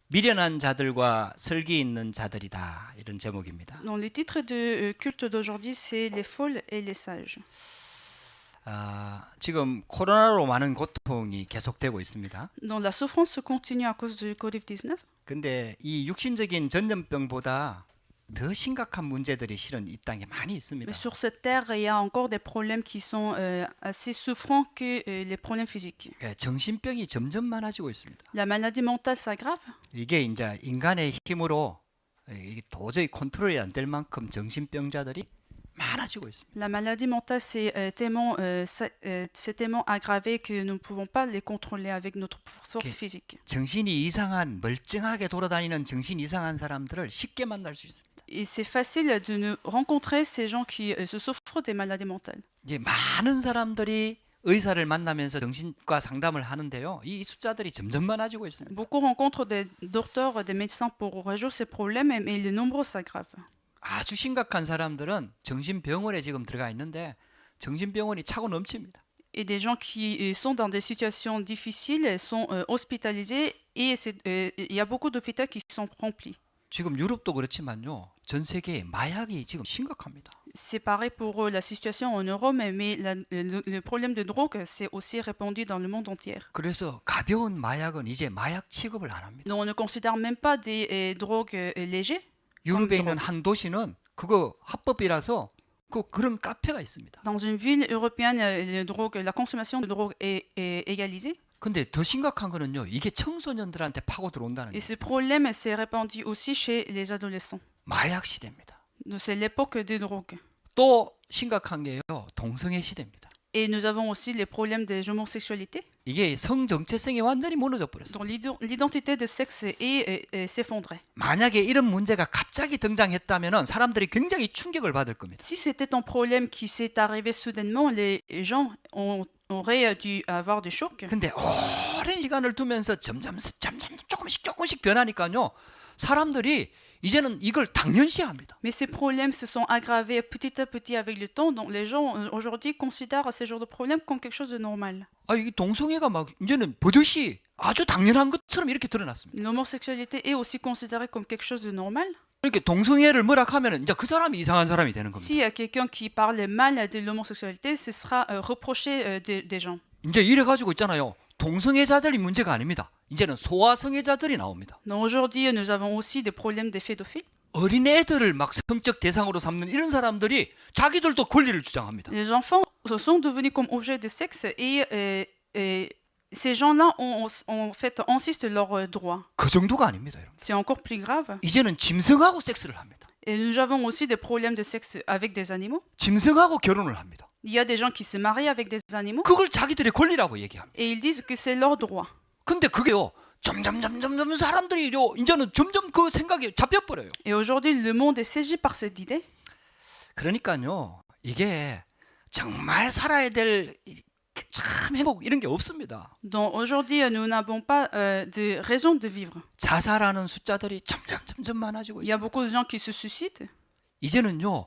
미련한 자들과 슬기 있는 자들이다 이런 제목입니다. Donc, les titres de culte d'aujourd'hui, c'est les folles et les sages. 지금 코로나로 많은 고통이 계속되고 있습니다. Donc, la souffrance se continue à cause du Covid-19. 근데 이 육신적인 전염병보다 더 심각한 문제들이 실은 이 땅에 많이 있습니다. Mais sur cette terre, il y a encore des problèmes qui sont assez souffrants que les problèmes physiques. 정신병이 점점 많아지고 있습니다. La maladie mentale s'aggrave. 이게 이제 인간의 힘으로 이게 도저히 컨트롤이 안 될 만큼 정신병자들이 많아지고 있습니다. La maladie mentale c'est tellement aggravé que nous ne pouvons pas les contrôler avec notre force physique. 정신이 이상한 멀쩡하게 돌아다니는 정신 이상한 사람들을 쉽게 만날 수 있습니다. Et c'est facile de nous rencontrer ces gens qui se souffrent des maladies mentales. 이제 많은 사람들이 의사를 만나면서 정신과 상담을 하는데요. 이 숫자들이 점점 많아지고 있습니다. Beaucoup rencontrent des docteurs, des médecins pour résoudre ces problèmes, mais le nombre s'aggrave. 아주 심각한 사람들은 정신병원에 지금 들어가 있는데 정신병원이 차고 넘칩니다. Et des gens qui sont dans des situations difficiles sont hospitalisés et il y a beaucoup d'hôpitaux qui sont remplis. 지금 유럽도 그렇지만요. 전 세계에 마약이 지금 심각합니다. C'est pareil pour la situation en Europe, mais le problème de drogue c'est aussi répandu dans le monde entier. 그래서 가벼운 마약은 이제 마약 취급을 안 합니다. Donc on ne considère même pas des drogues légères. 유럽에 있는 한 도시는 그거 합법이라서 그런 카페가 있습니다. Dans une ville européenne, la consommation de drogue est égalisée. 근데 더 심각한 거는요. 이게 청소년들한테 파고 들어온다는 Et 거예요. ce problème s'est répandu aussi chez les adolescents. 마약 시대입니다. Donc, c'est l'époque des drogues. 또 심각한 게요. 동성애 시대입니다. Et nous avons aussi les problèmes des homosexualités. 이게 성 정체성이 완전히 무너져 버렸어요. Donc l'identité de sexe s'effondrait. 만약에 이런 문제가 갑자기 등장했다면 사람들이 굉장히 충격을 받을 겁니다. Si c'était un problème qui s'est arrivé soudainement, les gens auraient dû avoir des chocs. 근데 오랜 시간을 두면서 점점 조금씩 변하니까요. 사람들이 이제는 이걸 당연시합니다. Mais ces problèmes se sont aggravés petit à petit avec le temps. Donc les gens aujourd'hui considèrent ce genre de problème comme quelque chose de normal. 이 동성애가 막 이제는 버젓이 아주 당연한 것처럼 이렇게 드러났습니다. L'homosexualité est aussi considérée comme quelque chose de normal. 이렇게 동성애를 뭐라하면 이제 그 사람이 이상한 사람이 되는 겁니다. S'il y a quelqu'un qui parle mal de l'homosexualité, ce sera reproché des gens. 이제 이래 가지고 있잖아요. 동성애자들이 문제가 아닙니다. 이제는 소아성애자들이 나옵니다. Donc aujourd'hui, nous avons aussi des problèmes des pédophiles. 어린 애들을 막 성적 대상으로 삼는 이런 사람들이 자기들도 권리를 주장합니다. Les enfants sont devenus comme objet de sexe et ces gens-là en fait insistent leurs droits. 그 정도가 아닙니다, 여러분. C'est encore plus grave. 이제는 짐승하고 섹스를 합니다. Et nous avons aussi des problèmes de sexe avec des animaux. 짐승하고 결혼을 합니다. Il y a des gens qui se marient avec des animaux 그걸 자기들의 권리라고 얘기합니다. et ils disent que c'est leur droit. 근데 그게요. 점점 사람들이 이제는 점점 그 생각이 잡혀버려요. Et aujourd'hui, le monde est saisi par cette idée. 그러니까요. 이게 정말 살아야 될 참 행복 이런 게 없습니다. Donc aujourd'hui, nous n'avons pas de raison de vivre. 자살하는 숫자들이 점점 많아지고 Il y a 있어요. beaucoup de gens qui se suicident. 이제는요.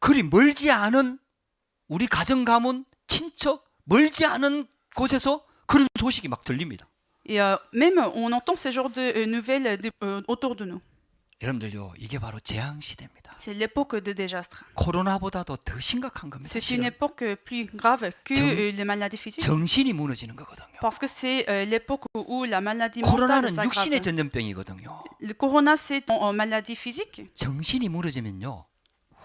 그리 멀지 않은 우리 가정 가문 친척 멀지 않은 곳에서 그런 소식이 막 들립니다. Et même, on entend ce genre de nouvelles autour de nous. 여러분들요. 이게 바로 재앙 시대입니다. C'est l'époque de désastre. 코로나보다도 더 심각한 겁니다. C'est une époque plus grave que les maladies physiques. 정신이 무너지는 거거든요. Parce que c'est l'époque où la maladie mentale 코로나는 s'aggrave. 육신의 전염병이거든요. Le corona, c'est une maladie physique. 정신이 무너지면요.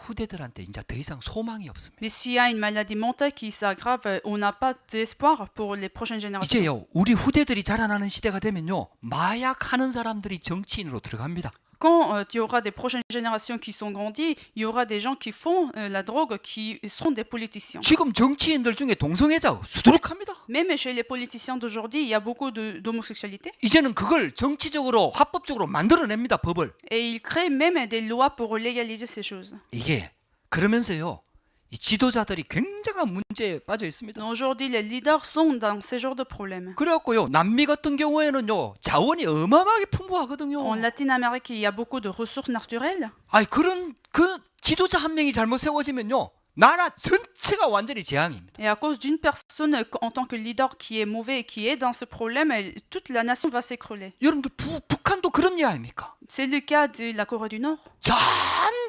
후대들한테 이제 더 이상 소망이 없습니다. Mais s'il y a une maladie mentale qui s'aggrave, on n'a pas d'espoir pour les prochaines générations. 이제요. 우리 후대들이 자라나는 시대가 되면요. 마약하는 사람들이 정치인으로 들어갑니다. Quand il y aura des prochaines générations qui sont grandies, il y aura des gens qui font la drogue qui seront des politiciens. 지금 정치인들 중에 동성애자 수두룩합니다. Même chez les politiciens d'aujourd'hui, il y a beaucoup d'homosexualité. 이제는 그걸 정치적으로 합법적으로 만들어냅니다. 법을. Et ils créent même des lois pour légaliser ces choses. 이게 그러면서요. 이 지도자들이 굉장한 문제에 빠져 있습니다. Donc aujourd'hui, les leaders sont dans ce genre de problèmes. 그래갖고요. 남미 같은 경우에는요. 자원이 어마어마하게 풍부하거든요. En Latine-Amérique, il y a beaucoup de ressources naturelles. 그런 그 지도자 한 명이 잘못 세워지면요. 나라 전체가 완전히 재앙입니다. Et à cause d'une personne en tant que leader qui est mauvais et qui est dans ce problème, toute la nation va s'écrouler. 여러분들 북한도 그런 무슨 이야기입니까? C'est le cas de la Corée du Nord. 전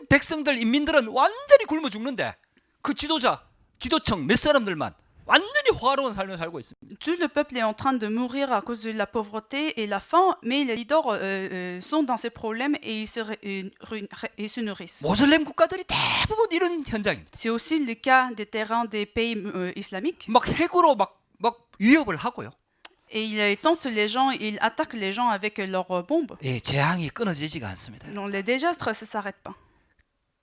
백성들 인민들은 완전히 굶어 죽는데 그 지도청 몇 사람들만 완전히 화로운 삶을 살고 있습니다. Tout le peuple est en train de mourir à cause de la pauvreté et la faim, mais les leaders sont dans ces problèmes et ils se nourrissent. 모슬렘 국가들이 대부분 이런 현장입니다. C'est aussi le cas des terrains des pays islamiques. 막 핵으로 막 위협을 하고요. Et ils tentent les gens, ils attaquent les gens avec leurs bombes. 예, 재앙이 끊어지지가 않습니다. Donc les désastres, ça ne s'arrête pas.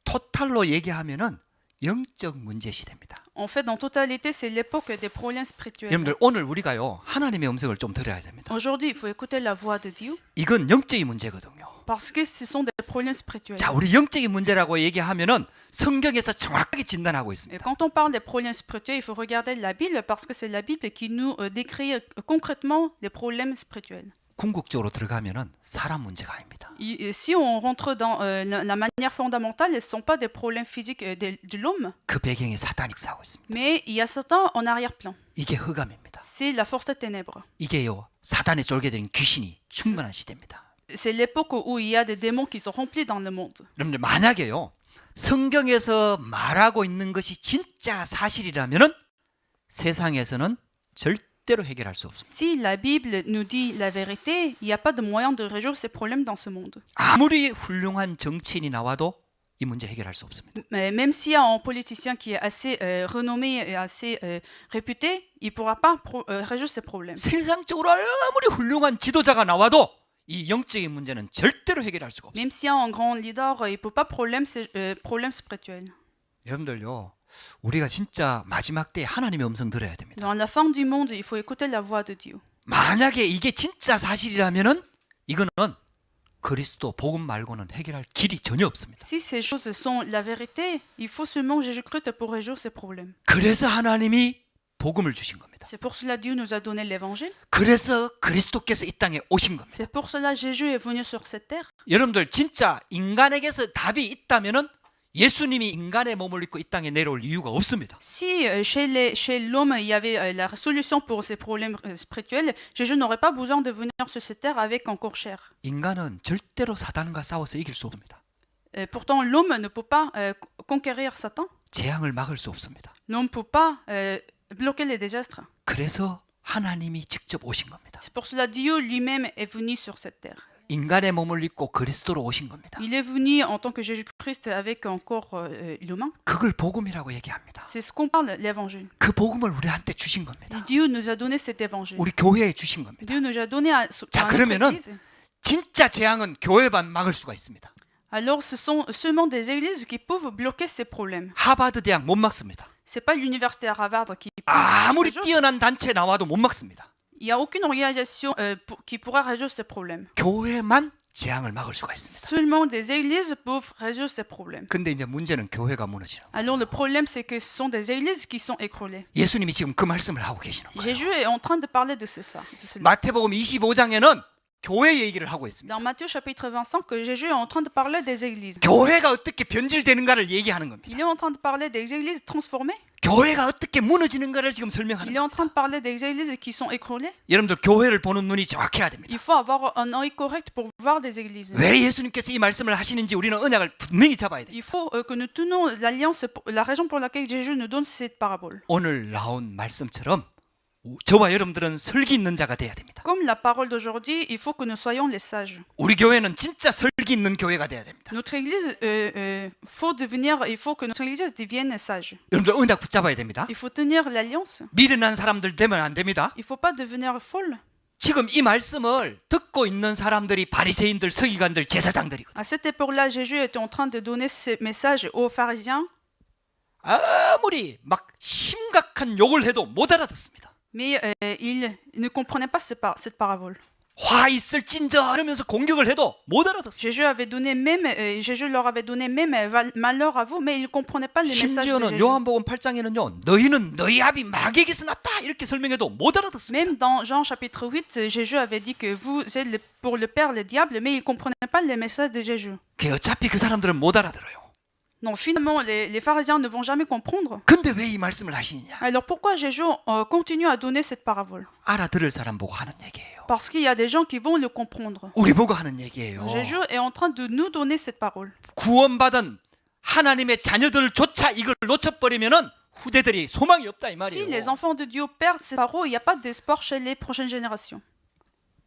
토탈로 얘기하면은 영적 문제 시대입니다. En fait, dans totalité, c'est l'époque des problèmes spirituels. 여러분들 오늘 우리가요 하나님의 음성을 좀 들어야 됩니다. Aujourd'hui, il faut écouter la voix de Dieu 이건 영적인 문제거든요. parce que ce sont des problèmes spirituels. 자, 우리 영적인 문제라고 얘기하면은 성경에서 정확하게 진단하고 Et 있습니다. quand on parle des problèmes spirituels, il faut regarder la Bible parce que c'est la Bible qui nous décrit concrètement les problèmes spirituels. 궁극적으로 들어가면은 사람 문제가 아닙니다. Et si on rentre dans la manière fondamentale, ce ne sont pas des problèmes physiques de l'homme, 그 배경에 사탄이 싸우고 있습니다. mais il y a Satan en arrière-plan. 이게 흑암입니다. C'est la force des ténèbres. 이게요 사단에 쫄게된 귀신이 충만한 시대입니다. C'est l'époque où il y a des démons qui sont remplis dans le monde. 여러분들 만약에요 성경에서 말하고 있는 것이 진짜 사실이라면은 세상에서는 절대로 해결할 수 없습니다. Si la Bible nous dit la vérité, il n'y a pas de moyen de résoudre ces problèmes dans ce monde. 아무리 훌륭한 정치인이 나와도 이 문제 해결할 수 없습니다. Mais même s'il y a un politicien qui est assez renommé et assez réputé, il ne pourra pas résoudre ces problèmes. 세상적으로 아무리 훌륭한 지도자가 나와도 이 영적인 문제는 절대로 해결할 수가 없습니다. Même s'il y a un grand leader, il ne peut pas problème spirituel. 여러분들요 우리가 진짜 마지막 때에 하나님의 음성 들어야 됩니다. Dans la fin du monde, il faut écouter la voix de Dieu. 만약에 이게 진짜 사실이라면은 이거는 그리스도 복음 말고는 해결할 길이 전혀 없습니다. Si ces choses sont la vérité, il faut seulement Jésus-Christ pour résoudre ces problèmes. 그래서 하나님이 복음을 주신 겁니다. C'est pour cela Dieu nous a donné l'évangile. 그래서 그리스도께서 이 땅에 오신 겁니다. C'est pour cela Jésus est venu sur cette terre. 여러분들 진짜 인간에게서 답이 있다면은 예수님이 인간의 몸을 입고 이 땅에 내려올 이유가 없습니다. Si chez l'homme il y avait la solution pour ces problèmes spirituels, Jésus n'aurait pas besoin de venir sur cette terre avec un corps chair. 인간은 절대로 사단과 싸워서 이길 수 없습니다. Pourtant, l'homme ne peut pas conquérir Satan. 재앙을 막을 수 없습니다. L'homme ne peut pas bloquer les désastres. 그래서 하나님이 직접 오신 겁니다. C'est pour cela Dieu lui-même est venu sur cette terre. 인간의 몸을 입고 그리스도로 오신 겁니다. Il est venu en tant que Jésus-Christ avec un corps humain. 그걸 복음이라고 얘기합니다. C'est ce qu'on parle, l'évangile. 그 복음을 우리한테 주신 겁니다. Et Dieu nous a donné cet évangile. 우리 교회에 주신 겁니다. Dieu nous a donné à 자, notre 그러면은 église. 진짜 재앙은 교회만 막을 수가 있습니다. Alors, ce sont seulement des églises qui peuvent bloquer ces problèmes. 하버드 대학 못 막습니다. C'est pas l'université Harvard qui peut 아무리 résoudre. 뛰어난 단체 나와도 못 막습니다. Il n'y a aucune organisation qui pourra résoudre ces problèmes. 교회만 재앙을 막을 수가 있습니다. Seulement des églises peuvent résoudre ces problèmes. 근데 이제 문제는 교회가 무너지는 거예요. Alors le problème, c'est que ce sont des églises qui sont écroulées. 예수님이 지금 그 말씀을 하고 계시는 거예요. Jésus est en train de parler de cela. 마태복음 25장에는 교회 얘기를 하고 있습니다. Dans Matthieu chapitre 25, que Jésus est en train de parler des églises. 교회가 어떻게 변질되는가를 얘기하는 겁니다. Il est en train de parler des églises transformées. 교회가 어떻게 무너지는가를 지금 Il 설명하는 est 거예요. en train de parler des églises qui sont écroulées. 여러분들 교회를 보는 눈이 정확해야 됩니다. Il faut avoir un œil correct pour voir des églises. 왜 예수님께서 이 말씀을 하시는지 우리는 언약을 분명히 잡아야 돼요. Il faut que nous tenons l'alliance, la raison pour laquelle Jésus nous donne cette parabole. 오늘 나온 말씀처럼 저와 여러분들은 설기 있는 자가 돼야 됩니다. Comme la parole d'aujourd'hui, il faut que nous soyons les sages. 우리 교회는 진짜 설기 있는 교회가 돼야 됩니다. Notre église, il faut que notre église devienne sage. 여러분들 언약 붙잡아야 됩니다. Il faut tenir l'alliance. 미련한 사람들 되면 안 됩니다. Il faut pas devenir folle. 지금 이 말씀을 듣고 있는 사람들이 바리새인들, 서기관들, 제사장들이거든요. À cette époque-là, Jésus était en train de donner ce message aux pharisiens, 아무리 막 심각한 욕을 해도 못 알아듣습니다. mais ils ne comprenaient pas cette parabole. 화 있을진저 하면서 공격을 해도 못 알아듣습니다. Jésus leur avait donné même malheur à vous, mais ils ne comprenaient pas les messages de 심지어는 Jésus. 요한복음 8장에는요 너희는 너희 아비 마귀에게서 났다 이렇게 설명해도 못 알아듣습니다. Même dans Jean chapitre 8, Jésus avait dit que vous êtes pour le Père le diable, mais ils ne comprenaient pas les messages de Jésus. 어차피 그 사람들은 못 알아들어요. Donc finalement, les pharisiens ne vont jamais comprendre. 근데 왜 이 말씀을 하시느냐? Alors pourquoi Jésus continue à donner cette parabole? 알아들을 사람 보고 하는 얘기예요. Parce qu'il y a des gens qui vont le comprendre. 우리 보고 하는 얘기예요. Jésus est en train de nous donner cette parole. 구원받은 하나님의 자녀들조차 이걸 놓쳐버리면은 후대들이 소망이 없다 이 Si 말이에요. les enfants de Dieu perdent cette parole, il n'y a pas d'espoir chez les prochaines générations.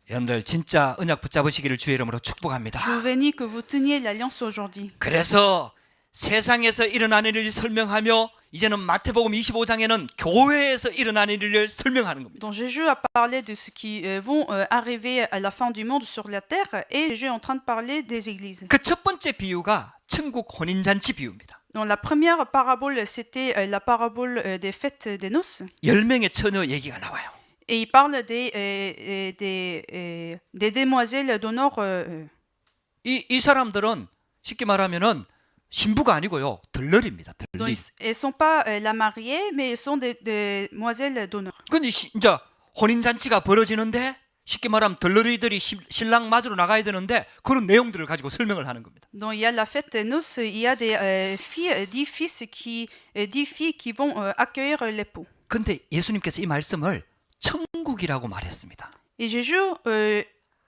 여러분들 진짜 언약 붙잡으시기를 주의 이름으로 축복합니다. Je vous bénis que vous teniez l'alliance aujourd'hui. 그래서 세상에서 일어나는 일을 설명하며 이제는 마태복음 25장에는 교회에서 일어나는 일을 설명하는 겁니다. Donc Jésus a parlé de ce qui vont arriver à la fin du monde sur la terre et Jésus est en train de parler des églises. 그 첫 번째 비유가 천국 혼인잔치 비유입니다. Donc la première parabole, c'était la parabole des fêtes des noces. 10명의 처녀 얘기가 나와요. Et il parle des demoiselles d'honneur. 이 사람들은 쉽게 말하면은 신부가 아니고요. 들러리입니다. Donc 들러리. elles ne sont pas la mariée, mais elles sont des demoiselles d'honneur. 근데 이제 혼인잔치가 벌어지는데 쉽게 말하면 들러리들이 신랑 맞으러 나가야 되는데 그런 내용들을 가지고 설명을 하는 겁니다. Donc il y a la fête des noces, il y a des filles, 10 filles qui vont accueillir l'époux. 근데 예수님께서 이 말씀을 천국이라고 말했습니다. Et Jésus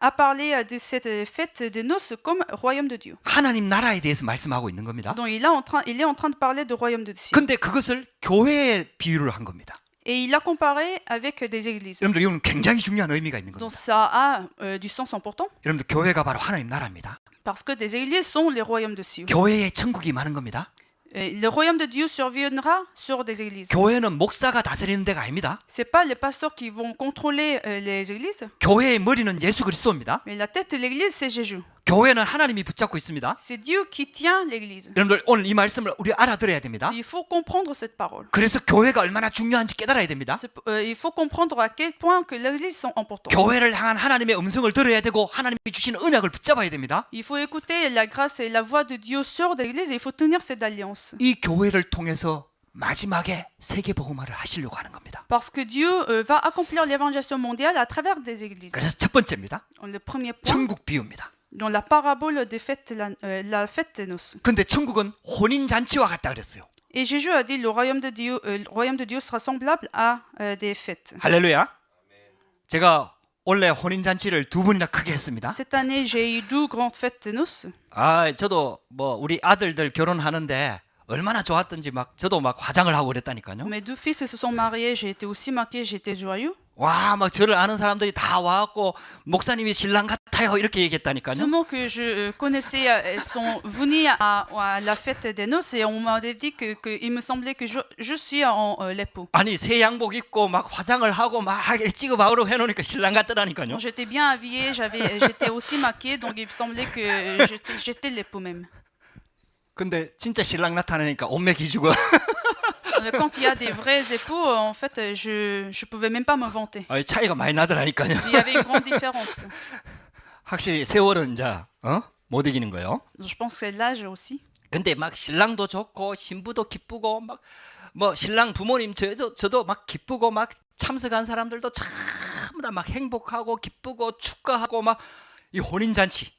a parlé de cette fête des noces comme royaume de Dieu. 하나님 나라에 대해서 말씀하고 있는 겁니다. Donc il est en train de parler de royaume de Dieu. 근데 그것을 교회에 비유를 한 겁니다. Et il l'a comparé avec des églises. 여러분들 이건 굉장히 중요한 의미가 있는 Donc 겁니다. ça a du sens important. 여러분들 교회가 바로 하나님 나라입니다. Parce que des églises sont les royaumes de Dieu. 교회에 천국이 많은 겁니다. Le royaume de Dieu surviendra sur des églises. 교회는 목사가 다스리는 데가 아닙니다. C'est pas les pasteurs qui vont contrôler les églises, 교회의 머리는 예수 그리스도입니다. mais la tête de l'église c'est Jésus. 교회는 하나님이 붙잡고 있습니다. C'est Dieu qui tient l'église. 여러분들 오늘 이 말씀을 우리 알아들어야 됩니다. Il faut comprendre cette parole. 그래서 교회가 얼마나 중요한지 깨달아야 됩니다. Il faut comprendre à quel point que l'église sont importantes. 교회를 향한 하나님의 음성을 들어야 되고 하나님이 주신 언약을 붙잡아야 됩니다. Il faut écouter la grâce et la voix de Dieu sur l'église et il faut tenir cette alliance. 이 교회를 통해서 마지막에 세계 복음화를 하시려고 하는 겁니다. Parce que Dieu va accomplir l'évangélisation mondiale à travers des églises. 그래서 첫 번째입니다. Le premier point, 천국 비유입니다. dans la parabole des fêtes, la fête des noces. 근데 천국은 혼인 잔치와 같다 그랬어요. Et Jésus a dit le royaume de Dieu sera semblable à des fêtes. 할렐루야. 제가 원래 혼인 잔치를 2번이나 크게 했습니다. Cette année, j'ai eu 2 grandes fêtes de noces. 저도 뭐 우리 아들들 결혼하는데 얼마나 좋았던지 저도 화장을 하고 그랬다니까요. Mes 2 fils se sont mariés, j'ai été aussi maquillée, j'étais joyeux. 와, 저를 아는 사람들이 다 와갖고 목사님이 신랑 같아요 이렇게 Tout le 얘기했다니까요. monde que je connaissais sont venus à la fête des noces et on m'a dit qu'il me semblait que je suis l'époux. 아니 새 양복 입고 화장을 하고 찍어 바으로 해놓으니까 신랑 같더라니까요. Donc, j'étais bien habillée, j'étais aussi maquillée, donc il me semblait que j'étais l'époux même. 근데 진짜 신랑 나타나니까 온매 기죽어. Quand il y a des vrais époux, en fait, je pouvais même pas me vanter. 차이가 많이 나더라니까요. Il y avait une grande différence. 확실히 세월은 이제 못 이기는 거예요. Je pense que c'est l'âge aussi. 근데 신랑도 좋고 신부도 기쁘고 신랑 부모님 저도 기쁘고 참석한 사람들도 전부 다 행복하고 기쁘고 축가하고 이 혼인 잔치.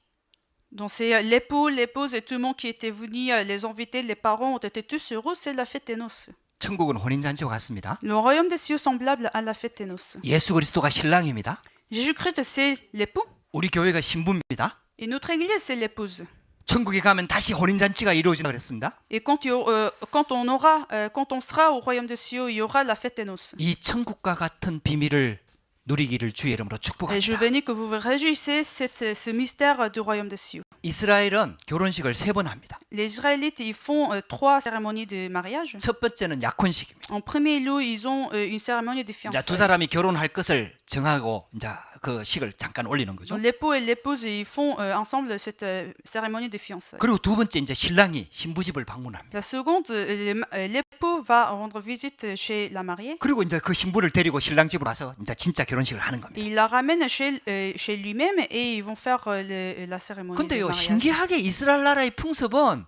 Donc c'est l'époux, l'épouse et tout le monde qui était venu, les invités, les parents ont été tous heureux, c'est la fête des noces. 천국은 혼인 잔치와 같습니다. Le royaume des cieux semblable à la fête des noces. 예수 그리스도가 신랑입니다. Jésus-Christ c'est l'époux 우리 교회가 신부입니다. et notre église c'est l'épouse. 천국에 가면 다시 혼인 잔치가 이루어진다 그랬습니다. Et quand on sera au royaume des cieux, il y aura la fête des noces. 이 천국과 같은 비밀을 누리기를 주의 이름으로 Et je 축복합니다. bénis que vous vous réjouissez ce mystère du royaume des cieux. 이스라엘은 결혼식을 3번 합니다. Les Israélites, ils font 3 cérémonies de mariage. 첫 번째는 약혼식입니다. En premier lieu, ils ont une cérémonie de 두 fiançailles. 사람이 결혼할 것을 정하고 그 식을 잠깐 올리는 거죠. Donc, l'époux et l'épouse, ils font ensemble cette cérémonie de fiançailles. 그리고 두 번째 이제 신랑이 신부집을 방문합니다. La seconde, l'époux va rendre visite chez la mariée. 그리고 이제 그 신부를 데리고 신랑 집으로 와서 이제 진짜 결혼식을 하는 Et 겁니다. il la ramène chez lui-même et ils vont faire la cérémonie de 근데요, mariage. 신기하게 이스라엘 나라의 풍습은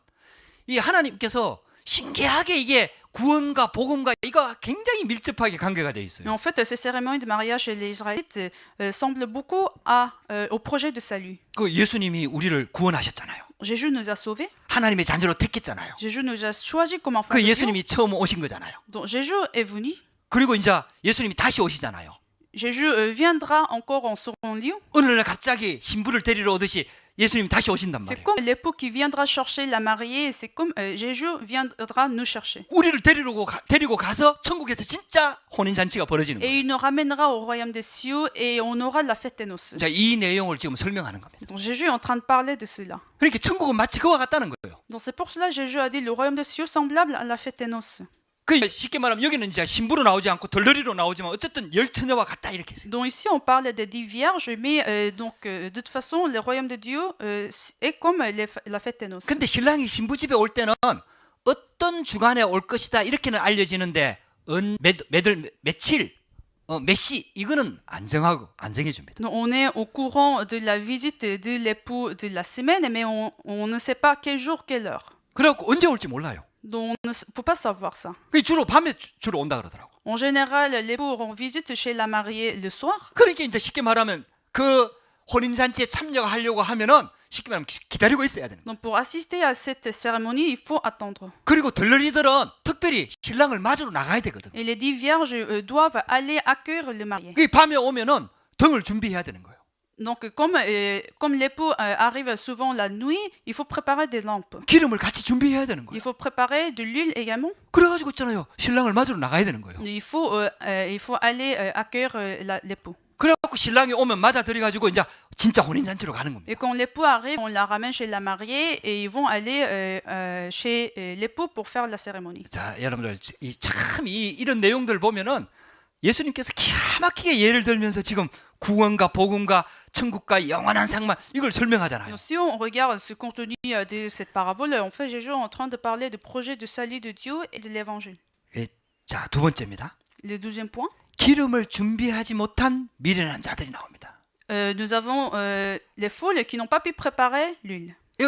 이 하나님께서 신기하게 이게 구원과 복음과 이거 굉장히 밀접하게 관계가 돼 Mais 있어요. en fait, ces cérémonies de mariage chez les Israélites semblent beaucoup au projet de salut. 그 예수님이 우리를 구원하셨잖아요. Jésus nous a sauvés. 하나님의 자녀로 택했잖아요. Jésus nous a choisis comme enfants 그 de Dieu. 예수님이 처음 오신 거잖아요. Donc Jésus est venu. 그리고 이제 예수님이 다시 오시잖아요. Jésus viendra encore en second lieu. 어느 날 갑자기 신부를 데리러 오듯이 예수님 다시 오신단 C'est 말이에요. comme l'époux qui viendra chercher la mariée. C'est comme Jésus viendra nous chercher. 우리를 데리고 가서 천국에서 진짜 혼인 잔치가 벌어지는 Et 거예요. il nous ramènera au royaume des cieux et on aura la fête des noces. 자, 이 내용을 지금 설명하는 겁니다. Donc Jésus est en train de parler de cela. 그러니까 천국은 마치 그와 같다는 거예요. Donc c'est pour cela que Jésus a dit le royaume des cieux semblable à la fête des noces. 그 쉽게 말하면 여기는 이제 신부로 나오지 않고 덜러리로 나오지만 어쨌든 열 처녀와 같다 이렇게 해요. Donc ici on parle des 10 vierges, mais de toute façon le royaume de Dieu est comme la fête des noces. 근데 신랑이 신부 집에 올 때는 어떤 주간에 올 것이다 이렇게는 알려지는데 며칠 몇 시 이거는 안 정해 줍니다. Donc on est au courant de la visite de l'époux de la semaine, mais on ne sait pas quel jour, quelle heure. 그래갖고 언제 올지 몰라요. Donc on ne peut pas savoir ça. 그 주로 밤에 주로 온다 그러더라고. En général, l'époux rend visite chez la mariée le soir. 그러니까 이제 쉽게 말하면 그 혼인 잔치에 참여하려고 하면은 쉽게 말하면 기다리고 있어야 되는 거예요. Donc pour assister à cette cérémonie, il faut attendre. 그리고 덜러리들은 특별히 신랑을 맞으러 나가야 되거든. Et les 10 vierges doivent aller accueillir le marié. 그 밤에 오면은 등을 준비해야 되는 거예요. Donc comme l'époux arrive souvent la nuit, il faut préparer des lampes. 기름을 같이 준비해야 되는 거예요. Il faut préparer de l'huile également. 그래가지고 있잖아요. 신랑을 맞으러 나가야 되는 거예요. Il faut aller accueillir l'époux. 그래갖고 신랑이 오면 맞아 들여가지고 이제 진짜 혼인 잔치로 가는 겁니다. Et quand l'époux arrive, on la ramène chez la mariée et ils vont aller chez l'époux pour faire la cérémonie. 자, 여러분들 이런 내용들 보면은 예수님께서 기가 막히게 예를 들면서 지금 구원과 복음과 천국과 영원한 상만 이걸 설명하잖아요. Donc, si on regarde ce contenu de cette parabole, en fait, Jésus est en train de parler du projet de salut de Dieu et de l'évangile. 자, 두 번째입니다. Le deuxième point, 기름을 준비하지 못한 미련한 자들이 나옵니다. nous avons les foules qui n'ont pas pu préparer l'huile. 이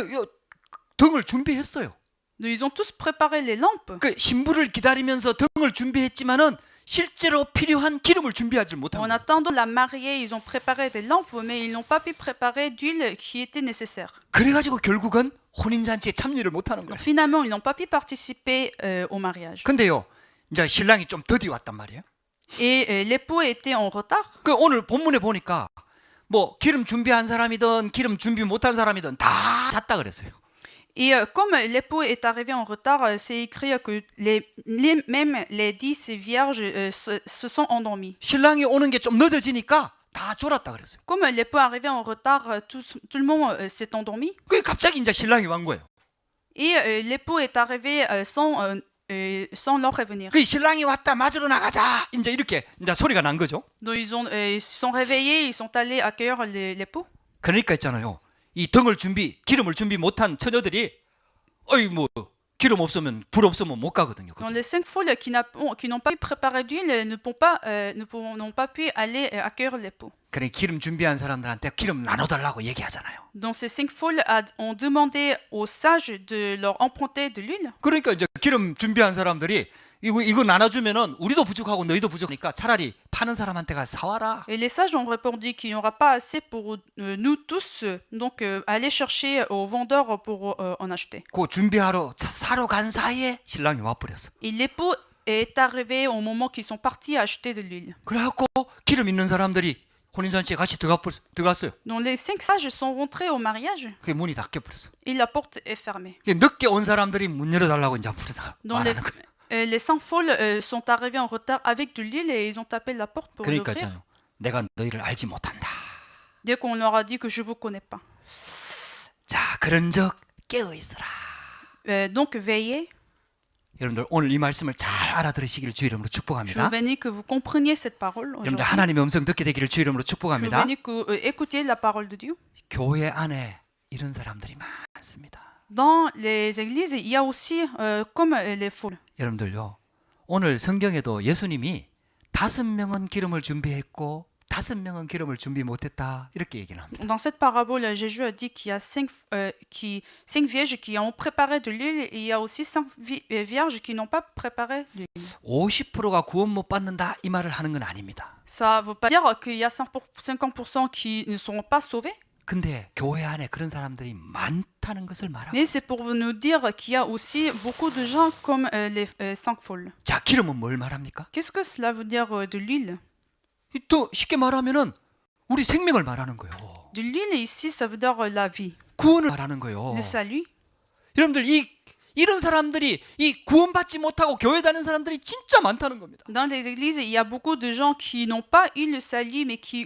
등을 준비했어요. Donc, ils ont tous préparé les lampes. 그 신부를 기다리면서 등을 준비했지만은 실제로 필요한 기름을 준비하지 못한 En 거예요. attendant la mariée, ils ont préparé des lampes, mais ils n'ont pas pu préparer d'huile qui était nécessaire. 그래가지고 결국은 혼인 잔치에 참여를 못하는 거예요. Donc, finalement, ils n'ont pas pu participer au mariage. 근데요, 이제 신랑이 좀 더디 왔단 말이에요. Et l'époux était en retard. 그 오늘 본문에 보니까 뭐 기름 준비한 사람이든 기름 준비 못한 사람이든 다 잤다 그랬어요. Et comme l'époux est arrivé en retard, c'est écrit que même les 10 vierges se sont endormies. 신랑이 오는 게 좀 늦어지니까 다 졸았다 그랬어요. Comme l'époux est arrivé en retard, tout le monde s'est endormi. 그 갑자기 이제 신랑이 완 거예요. Et l'époux est arrivé sans leur prévenir. 그 신랑이 왔다 맞으러 나가자 이제 이렇게 이제 소리가 난 거죠. Donc ils se sont réveillés, ils sont allés accueillir l'époux. 그러니까 있잖아요. 이 기름을 준비 못한 처녀들이 뭐 기름 없으면 불 없으면 못 가거든요. Donc les 5 foules qui n'ont pas pu préparer d'huile n'ont pas pu aller accueillir l'époux. 그래 기름 준비한 사람들한테 기름 나눠달라고 얘기하잖아요. Donc ces 5 foules ont demandé aux sages de leur emprunter de l'huile. 그러니까 이제 기름 준비한 사람들이 이거 나눠주면은 우리도 부족하고 너희도 부족하니까 차라리 파는 사람한테 가서 사와라. Et les sages ont répondu qu'il n'y aura pas assez pour nous tous, donc allez chercher aux vendeurs pour en acheter. 그 사러 간 사이에 신랑이 와버렸어. Et l'époux est arrivé au moment qu'ils sont partis acheter de l'huile. 그래갖고 기름 있는 사람들이 혼인잔치에 같이 들어갔어요. Donc les 5 sages sont rentrés au mariage 그게 문이 닫혀버렸어. et la porte est fermée. 늦게 온 사람들이 문 열어달라고 이제 부르다 Donc 말하는 거예요. les 5 foules sont arrivés en retard avec de l'huile et ils ont tapé la porte pour 그러니까 l'ouvrir. 있잖아요. 내가 너희를 알지 못한다. Dès qu'on leur a dit que je vous connais pas. 자, 그런즉 깨어 있어라. Donc veillez. 여러분들 오늘 이 말씀을 잘 알아들으시기를 주 이름으로 Je 축복합니다. bénis que vous compreniez cette parole aujourd'hui. 여러분들 하나님의 음성 듣게 되기를 주 이름으로 Je 축복합니다. bénis que écoutiez la parole de Dieu. 교회 안에 이런 사람들이 많습니다. Dans les églises, il y a aussi comme les foules. 여러분들요. 오늘 성경에도 예수님이 5명은 기름을 준비했고 5명은 기름을 준비 못했다 이렇게 얘기를 합니다. Dans cette parabole, Jésus a dit qu'il y a cinq vierges qui ont préparé de l'huile et il y a aussi cinq vierges qui n'ont pas préparé de l'huile. 50%가 구원 못 받는다 이 말을 하는 건 아닙니다. Ça ne veut pas dire qu'il y a 50% qui ne seront pas sauvés, 근데 교회 안에 그런 사람들이 많다는 것을 말하고 mais c'est pour nous dire qu'il y a aussi beaucoup de gens comme les cinq folles. 자, 기름은 뭘 말합니까? Qu'est-ce que cela veut dire de l'huile? 또 쉽게 말하면은 우리 생명을 말하는 거예요. De l'huile ici, ça veut dire la vie, 구원을 말하는 거예요. le salut. 여러분들 이런 사람들이 이 구원받지 못하고 교회 다니는 사람들이 진짜 많다는 겁니다. Dans les églises, il y a beaucoup de gens qui n'ont pas eu le salut, mais qui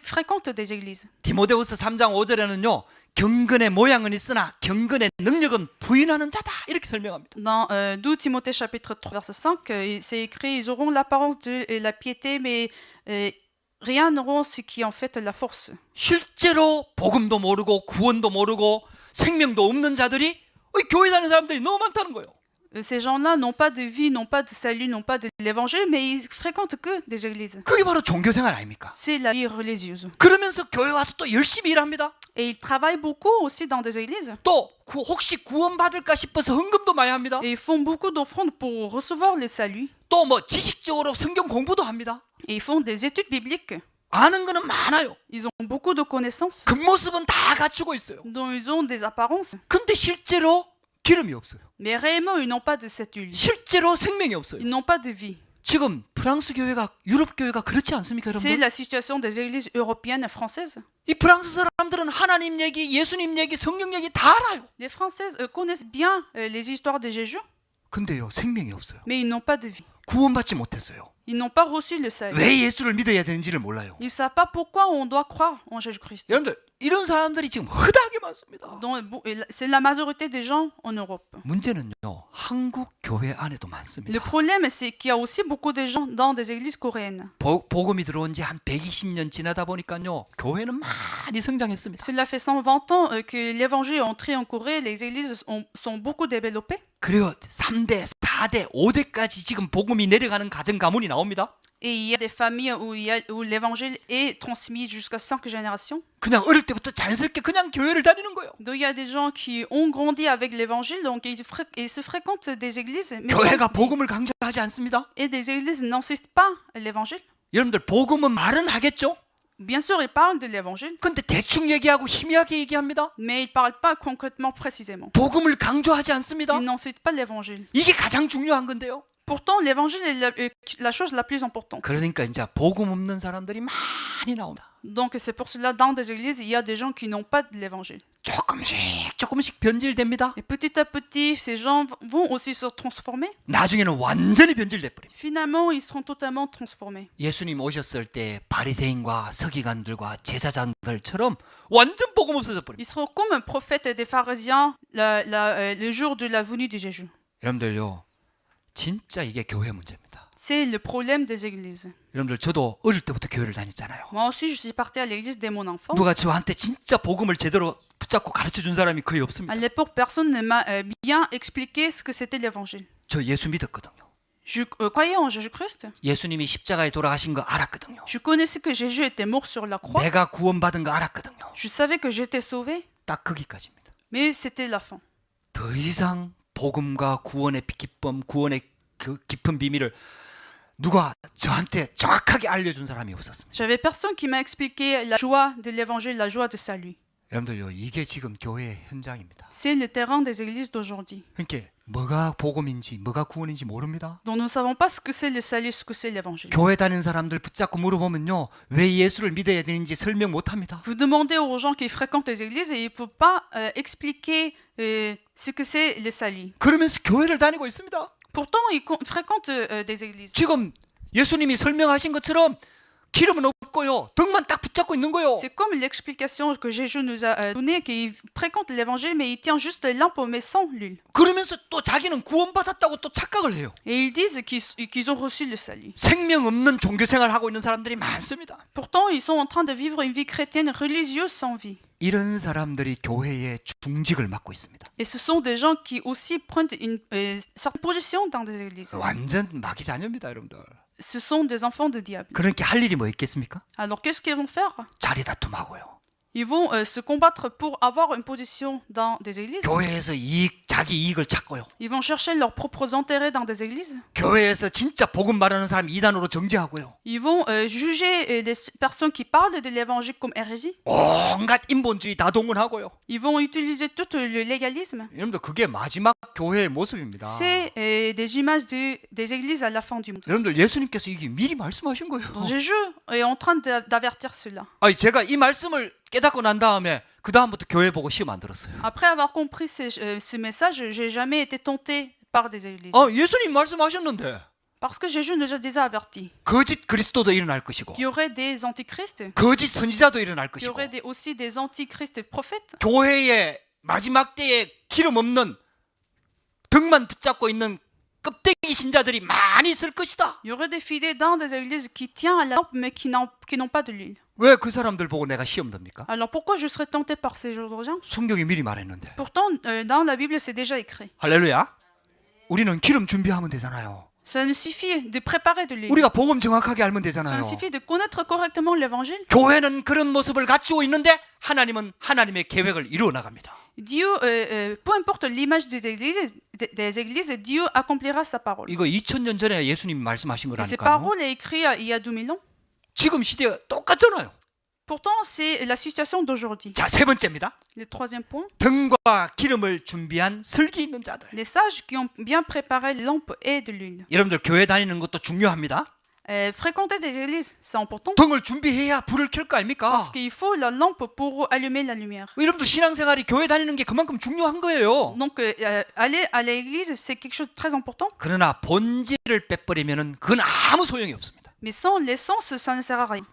fréquentent des églises. 디모데후서 3장 5절에는요. 경건의 모양은 있으나 경건의 능력은 부인하는 자다 이렇게 설명합니다. Dans 2 Timothée chapitre 3 verset 5, c'est écrit, ils auront l'apparence de la piété, mais rien n'auront ce qui est en fait la force. 실제로 복음도 모르고 구원도 모르고 생명도 없는 자들이 교회 다니는 사람들이 너무 많다는 거예요. Ces gens-là n'ont pas de vie, n'ont pas de salut, n'ont pas de l'évangile, mais ils fréquentent que des églises. 그게 바로 종교생활 아닙니까? C'est la vie religieuse. 그러면서 교회 와서 또 열심히 일합니다. Et ils travaillent beaucoup aussi dans des églises. 또 혹시 구원받을까 싶어서 헌금도 많이 합니다. Et ils font beaucoup d'offrandes pour recevoir le salut. 또 뭐 지식적으로 성경 공부도 합니다. Et ils font des études bibliques. 아는 거는 많아요. Ils ont beaucoup de connaissances, 겉모습은 다 갖추고 있어요. dont ils ont des apparences. 근데 실제로 기름이 없어요. Mais réellement, ils n'ont pas de cette huile. 실제로 생명이 없어요. Ils n'ont pas de vie. 지금 프랑스 교회가 유럽 교회가 그렇지 않습니까, C'est 여러분? la situation des églises européennes et françaises. 이 프랑스 사람들은 하나님 얘기, 예수님 얘기, 성경 얘기 다 알아요. Les Françaises connaissent bien les histoires de Jésus, 근데요, 생명이 없어요. mais ils n'ont pas de vie. 구원받지 못했어요. Ils n'ont pas reçu le salut. 왜 예수를 믿어야 되는지를 몰라요. Ils ne savent pas pourquoi on doit croire en Jésus-Christ. 여러분들 이런 사람들이 지금 허다하게 많습니다. C'est la majorité des gens en Europe. 문제는요, 한국 교회 안에도 Le 많습니다. problème, c'est qu'il y a aussi beaucoup de gens dans des églises coréennes. 복음이 들어온 지 한 120년 지나다 보니까요, 교회는 많이 성장했습니다. Cela fait 120 ans que l'évangile est entré en Corée, les églises sont beaucoup développées. 그리고 3대, 4대, 5대까지 지금 복음이 내려가는 가정 가문이 나옵니다. Et il y a des familles où l'évangile est transmis jusqu'à 5 générations. 그냥 어릴 때부터 자연스럽게 그냥 교회를 다니는 거예요. Donc il y a des gens qui ont grandi avec l'évangile, donc ils se fréquentent des églises, mais 교회가 복음을 강조하지 않습니다. et des églises n'insistent pas à l'évangile. 여러분들 복음은 말은 하겠죠? Bien sûr, ils parlent de l'évangile, 근데 대충 얘기하고 희미하게 얘기합니다. mais ils ne parlent pas concrètement, précisément. 복음을 강조하지 않습니다. Ils n'incitent pas l'évangile. 이게 가장 중요한 건데요. Pourtant, l'évangile est la chose la plus importante. 그러니까 이제 복음 없는 사람들이 많이 나온다. Donc c'est pour cela, dans des églises, il y a des gens qui n'ont pas de l'évangile. 조금씩 변질됩니다. Et petit à petit, ces gens vont aussi se transformer. 나중에는 완전히 변질돼 버립니다. Finalement, ils seront totalement transformés. 예수님 오셨을 때 바리새인과 서기관들과 제사장들처럼 완전 복음 없어져 버립니다. Ils seront comme un prophète des pharisiens le jour de la venue de Jésus. 여러분들요, 진짜 이게 교회 문제입니다. C'est le problème des églises. 여러분들 저도 어릴 때부터 교회를 다녔잖아요. Moi aussi, je suis partie à l'église dès mon enfance. 누가 저한테 진짜 복음을 제대로 붙잡고 가르쳐 준 사람이 거의 À 없습니다. l'époque, personne ne m'a bien expliqué ce que c'était l'évangile. 저 예수 믿었거든요. Je croyais en Jésus-Christ. 예수님이 십자가에 돌아가신 거 알았거든요. Je connaissais que Jésus était mort sur la croix. 내가 구원받은 거 알았거든요. Je savais que j'étais sauvé, 딱 거기까지입니다. mais c'était la fin. 더 이상 복음과 구원의 기쁨, 구원의 그 깊은 비밀을 누가 저한테 정확하게 알려준 사람이 없었습니다. J'avais personne qui m'a expliqué la joie de l'évangile, la joie de salut. 여러분들요, 이게 지금 교회의 현장입니다. C'est le terrain des églises d'aujourd'hui. 그러니까 뭐가 복음인지 뭐가 구원인지 모릅니다. Donc nous ne savons pas ce que c'est le salut, ce que c'est l'évangile. 교회 다니는 사람들 붙잡고 물어보면요, 왜 예수를 믿어야 되는지 설명 못합니다. Vous demandez aux gens qui fréquentent les églises et ils ne peuvent pas expliquer ce que c'est le salut. 그러면서 교회를 다니고 있습니다. Pourtant, ils fréquentent des églises. 지금 예수님이 설명하신 것처럼 기름은 없고요, 등만 딱 붙잡고 있는 거예요. C'est comme l'explication que Jésus nous a donnée, qu'ils fréquentent l'évangile, mais ils tiennent juste la lampe, mais sans l'huile. 그러면서 또 자기는 구원받았다고 또 착각을 해요. Et ils disent qu'ils ont reçu le salut. 생명 없는 종교 생활을 하고 있는 사람들이 많습니다. Pourtant, ils sont en train de vivre une vie chrétienne religieuse sans vie. 이런 사람들이 교회의 중직을 맡고 있습니다. Et ce sont des gens qui aussi prennent une certaine position dans des églises. 완전 마귀 자녀입니다, 여러분들. ce sont des enfants de diable. 그러니까 할 일이 뭐 있겠습니까? Alors qu'est-ce qu'ils vont faire? 자리 다툼하고요. Ils vont se combattre pour avoir une position dans des églises. 교회에서 자기 이익을 찾고요. Ils vont chercher leurs propres intérêts dans des églises. 교회에서 진짜 복음 말하는 사람 이단으로 정죄하고요. Ils vont juger les personnes qui parlent de l'évangile comme hérésie. 온갖 인본주의 다 동원하고요. Ils vont utiliser tout le légalisme. 여러분들 그게 마지막 교회의 모습입니다. C'est des images des églises à la fin du monde. 여러분들 예수님께서 이게 미리 말씀하신 거예요. Donc, Jésus est en train d'avertir cela. 아니 제가 이 말씀을 깨닫고 난 다음에 그 다음부터 교회 보고 시험 안 들었어요. Après avoir compris ce message, j'ai jamais été tenté par des églises. 예수님 말씀하셨는데 Parce que Jésus nous a déjà avertis 거짓 그리스도도 일어날 것이고 qu'il y aurait des antichrists, 거짓 선지자도 일어날 qu'il y 것이고 aurait aussi des antichrists prophètes. 교회의 마지막 때에 기름 없는 등만 붙잡고 있는 껍데기 신자들이 많이 있을 것이다. Il y aurait des fidèles dans des églises qui tiennent à la lampe mais qui n'ont pas de l'huile. 왜 그 사람들 보고 내가 시험 듭니까? Alors pourquoi je serais tenté par ces gens? 성경이 미리 말했는데. Pourtant, dans la Bible, c'est déjà écrit. 할렐루야. 우리는 기름 준비하면 되잖아요. Ça nous suffit de préparer de l'huile. 우리가 복음 정확하게 알면 Ça 되잖아요. nous suffit de connaître correctement l'évangile. 교회는 그런 모습을 갖추고 있는데 하나님은 하나님의 계획을 이루어 나갑니다. Dieu, peu importe l'image des églises, Dieu accomplira sa parole. 이거 2000년 전에 예수님이 말씀하신 Et ces 거라니까요. paroles est écrites il y a 2000 ans. 지금 시대가 똑같잖아요. Pourtant, c'est la situation d'aujourd'hui. 자, 세 번째입니다. Le troisième point, 등과 기름을 준비한 슬기 있는 자들. les sages qui ont bien préparé les lampes et de l'huile. 여러분들 교회 다니는 것도 중요합니다. Fréquenter des églises, c'est important. 등을 준비해야 불을 켤 거 아닙니까? Parce qu'il faut la lampe pour allumer la lumière. 여러분들 신앙생활이 교회 다니는 게 그만큼 중요한 거예요. Donc, aller à l'église, c'est quelque chose de très important. 그러나 본질을 빼버리면은 그건 아무 소용이 없습니다. Mais sans l'essence, ça ne sert à rien.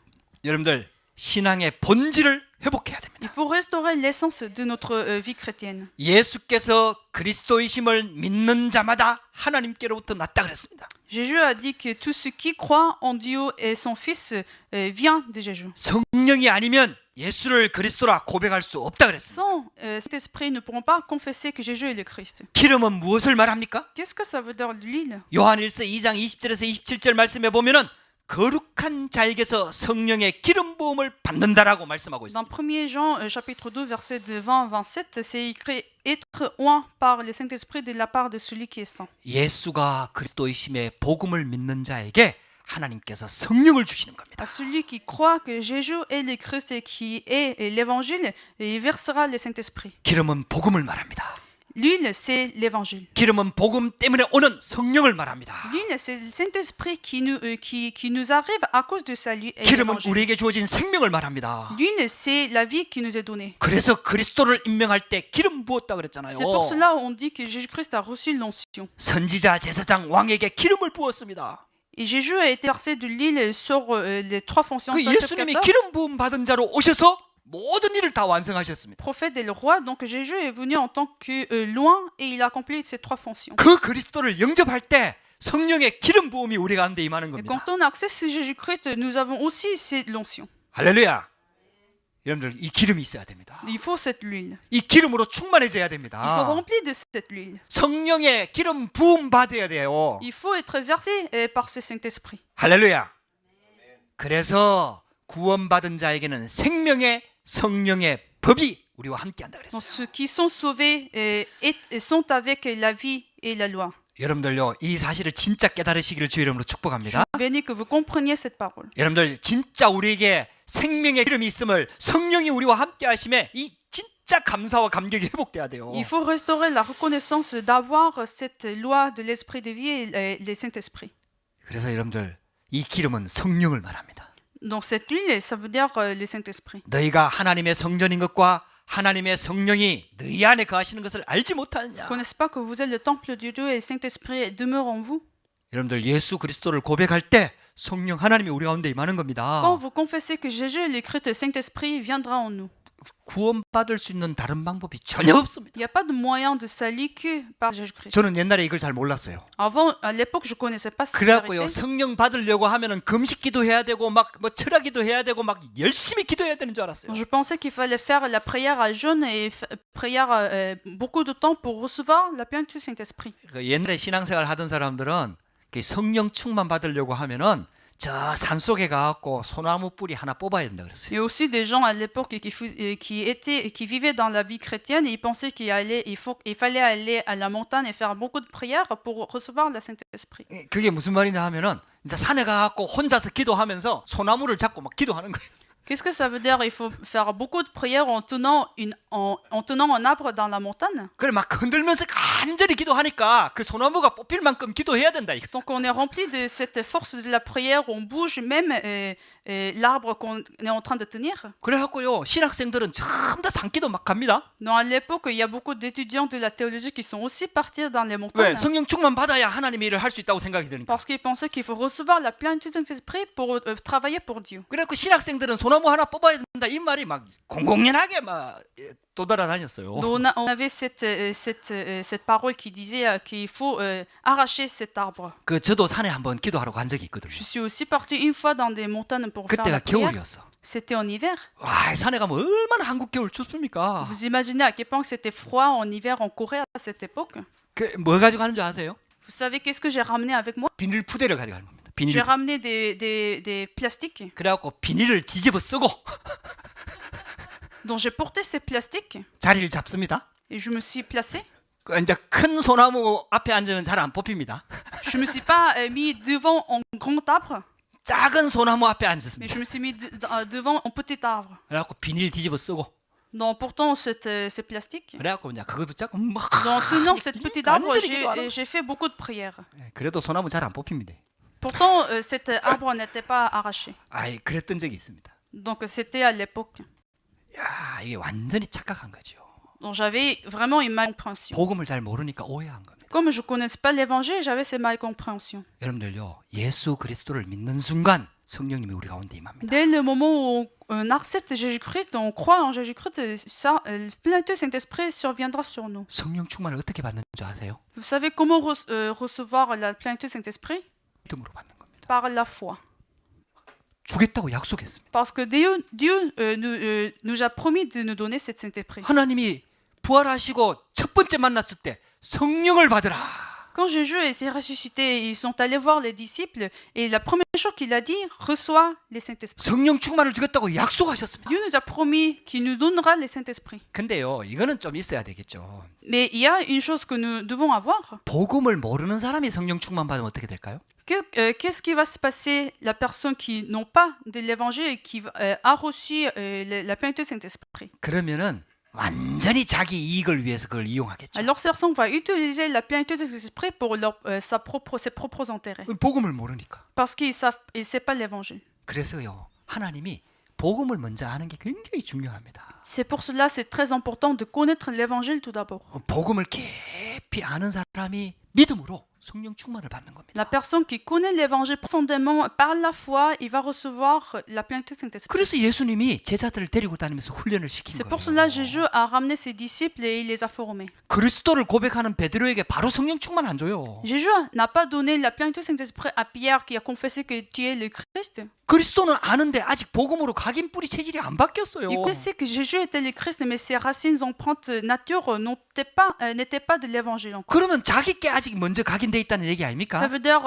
여러분들 신앙의 본질을 회복해야 됩니다. Il faut restaurer l'essence de notre vie chrétienne. 예수께서 그리스도이심을 믿는 자마다 하나님께로부터 났다 그랬습니다. Jésus a dit que tout ce qui croit en Dieu et son Fils vient de Jésus. 성령이 아니면 예수를 그리스도라 고백할 수 없다 그랬습니다. Sans cet esprit, nous ne pourrons pas confesser que Jésus est le Christ. 기름은 무엇을 말합니까? Qu'est-ce que ça veut dire l'huile? 요한일서 2장 20절에서 27절 말씀에 보면은 거룩한 자에게서 성령의 기름 부음을 받는다라고 말씀하고 Dans 있습니다. 1 Jean chapitre 2 verset de 20 à 27, c'est écrit être oint par le Saint-Esprit de la part de celui qui est saint. 예수가 그리스도이심의 복음을 믿는 자에게 하나님께서 성령을 주시는 겁니다. À celui qui croit que Jésus est le Christ et qui est l'évangile, il versera le Saint-Esprit. 기름은 복음을 말합니다. L'huile, c'est l'évangile. 기름은 복음 때문에 오는 성령을 말합니다. L'huile, c'est le Saint-Esprit qui nous arrive à cause de sa et 기름은 l'évangile. 우리에게 주어진 생명을 말합니다. L'huile, c'est la vie qui nous est donnée. 그래서 그리스도를 임명할 때 기름 부었다 그랬잖아요. C'est pour cela on dit que Jésus-Christ a reçu l'onction. 선지자, 제사장, 왕에게 기름을 부었습니다. Et Jésus a été versé de l'huile sur les trois fonctions 그 예수님이 sanctificateurs, 기름 부음 받은 자로 오셔서 모든 일을 다 완성하셨습니다. prophète et le roi. Donc Jésus est venu en tant que loin et il a accompli ces trois fonctions. 그 그리스도를 영접할 때 성령의 기름 부음이 우리 가운데 임하는 Et 겁니다. quand on accède à Jésus-Christ, nous avons aussi cette l'onction. 할렐루야. 여러분들 이 기름이 있어야 됩니다. Il faut cette huile. 이 기름으로 충만해져야 Il faut 됩니다. remplir de cette huile. 성령의 기름 부음 받아야 돼요. Il faut être versé par ce Saint-Esprit. 할렐루야. 그래서 구원받은 자에게는 생명의 성령의 법이 우리와 함께한다 Donc 그랬어요. ceux qui sont sauvés sont avec la vie et la loi. 여러분들요 이 사실을 진짜 깨달으시기를 주의 이름으로 축복합니다. Béni que vous compreniez cette parole. 여러분들 진짜 우리에게 생명의 기름이 있음을 성령이 우리와 함께 하심에 이 진짜 감사와 감격이 회복돼야 돼요. Il faut restaurer la reconnaissance d'avoir cette loi de l'esprit de vie et le Saint-Esprit. 그래서 여러분들 이 기름은 성령을 말합니다. Donc cette huile, ça veut dire le Saint-Esprit. 너희가 하나님의 성전인 것과 하나님의 성령이 너희 안에 거하시는 것을 알지 못하느냐. Connaissez pas que vous êtes le temple de Dieu et le Saint-Esprit demeure en vous? 여러분들 예수 그리스도를 고백할 때 성령 하나님이 우리 가운데 임하는 겁니다. Quand vous confessez que Jésus est le Christ, le Saint-Esprit viendra en nous. 구원받을 수 있는 다른 방법이 전혀 없습니다. Il n'y a pas de moyen de salut que par Jésus-Christ. 저는 옛날에 이걸 잘 몰랐어요. Avant, à l'époque, je connaissais pas cette 그래갖고요 vérité. 성령 받으려고 하면은 금식 기도해야 되고 막 뭐 철학 기도해야 되고 막 열심히 기도해야 되는 줄 알았어요. Je pensais qu'il fallait faire la prière à jeûne et prière beaucoup de temps pour recevoir la plénitude du Saint-Esprit. 그 옛날에 신앙생활 하던 사람들은 그 성령 충만 받으려고 하면은 저 산속에 가갖고 소나무 뿌리 하나 뽑아야 된다 그랬어요. Il y a aussi des gens à l'époque qui vivaient dans la vie chrétienne et ils pensaient il fallait aller à la montagne et faire beaucoup de prières pour recevoir le Saint-Esprit. 그게 무슨 말이냐 하면은 이제 산에 가갖고 혼자서 기도하면서 소나무를 잡고 막 기도하는 거예요. Qu'est-ce que ça veut dire? Il faut faire beaucoup de prières en tenant un arbre dans la montagne. 그래 막 흔들면서 간절히 기도하니까 그 소나무가 뽑힐 만큼 기도해야 된다 이거. Donc on est rempli de cette force de la prière, on bouge même l'arbre qu'on est en train de tenir. 그래갖고요 신학생들은 전부 다 산기도 막 갑니다. Donc à l'époque, il y a beaucoup d'étudiants de la théologie qui sont aussi partis dans les 왜 montagnes. 성령 충만 받아야 하나님의 일을 할 수 있다고 생각이 드니까. Parce qu'ils pensaient qu'il faut recevoir la plénitude de Saint-Esprit pour travailler pour Dieu. 그래갖고 신학생들은 소나무 하나 뽑아야 된다 이 말이 막 공공연하게 막 도달아다녔어요. Donc on avait cette parole qui disait qu'il faut arracher cet arbre. 그 저도 산에 한번 기도하러 간 적이 있거든요. Je suis aussi partie une fois dans des montagnes pour faire 그때가 la prière. 겨울이었어. C'était en hiver. 와 산에 가면 얼마나 한국 겨울 춥습니까? Vous imaginez à quel point que c'était froid en hiver en Corée à cette époque? 그 뭐 가지고 가는 줄 아세요? Vous savez qu'est-ce que j'ai ramené avec moi? 비닐 푸대를 가지고 가는 겁니다. J'ai 비닐. ramené des plastiques. 그래갖고 비닐을 뒤집어 쓰고 Donc j'ai porté ces plastiques 자리를 잡습니다. et je me suis placée. 그 이제 큰 소나무 앞에 앉으면 잘 안 뽑힙니다. Je me suis pas mis devant un grand arbre, 작은 소나무 앞에 mais 앉았습니다. je me suis mis devant un petit arbre. 그래갖고 비닐 뒤집어 쓰고 Donc portant ces plastiques, 그래갖고 이제 그거 붙잡고 막 en tenant cette petite arbre, 간절히 기도하는 j'ai fait beaucoup de prières. 예, 그래도 소나무 잘 안 뽑힙니다. Pourtant, cet arbre n'était pas arraché. 아이 그랬던 적이 있습니다. Donc c'était à l'époque. 야 이게 완전히 착각한 거죠. Donc j'avais vraiment une malcompréhension. 복음을 잘 모르니까 오해한 겁니다. Comme je ne connaissais pas l'évangile, j'avais ces malcompréhensions. 여러분들요 예수 그리스도를 믿는 순간 성령님이 우리 가운데 임합니다. Dès le moment où on accepte Jésus-Christ, on croit en Jésus-Christ, ça, le plénitude Saint-Esprit surviendra sur nous. 성령 충만을 어떻게 받는 줄 아세요? Vous savez comment recevoir la plénitude Saint-Esprit? 믿음으로 받는 겁니다. Par la foi. 주겠다고 약속했습니다. Parce que Dieu nous a promis de nous donner cet Saint-Esprit. 하나님이 부활하시고 첫 번째 만났을 때 성령을 받으라. Quand Jésus s'est ressuscité, ils sont allés voir les disciples et la première chose qu'il a dit, reçois les Saint-Esprit. 성령 충만을 주겠다고 약속하셨습니다. Dieu nous a promis qu'il nous donnera les Saint-Esprit. 근데요 이거는 좀 있어야 되겠죠. Mais il y a une chose que nous devons avoir. 복음을 모르는 사람이 성령 충만 받으면 어떻게 될까요? Qu'est-ce qui va se passer la personne qui n'ont pas de l'évangile et qui a reçu la plénitude Saint-Esprit? 그러면은 완전히 자기 이익을 위해서 그걸 이용하겠죠. Alors cette personne va utiliser la plénitude Saint-Esprit pour ses propres intérêts. 복음을 모르니까. Parce qu'ils ne savent pas l'évangile. 그래서요 하나님이 복음을 먼저 아는 게 굉장히 중요합니다. C'est pour cela c'est très important de connaître l'évangile tout d'abord. 복음을 깊이 아는 사람이 믿음으로 성령 충만을 받는 겁니다. La personne qui connaît l'évangile profondément par la foi, il va recevoir la plénitude Saint-Esprit. 그래서 예수님이 제자들을 데리고 다니면서 훈련을 시킨 C'est 거예요. pour cela que Jésus a ramené ses disciples et il les a formés. 그리스도를 고백하는 베드로에게 바로 성령 충만 안 줘요. Jésus n'a pas donné la plénitude Saint-Esprit à Pierre qui a confessé que tu es le Christ. 그리스도는 아는데 아직 복음으로 각인 뿌리 체질이 안 바뀌었어요. Il connaissait que Jésus était le Christ, mais ses racines empreintes nature n'étaient pas de l'évangile encore. 그러면 자기께 아직 먼저 각인돼 있다는 얘기 Ça 아닙니까? veut dire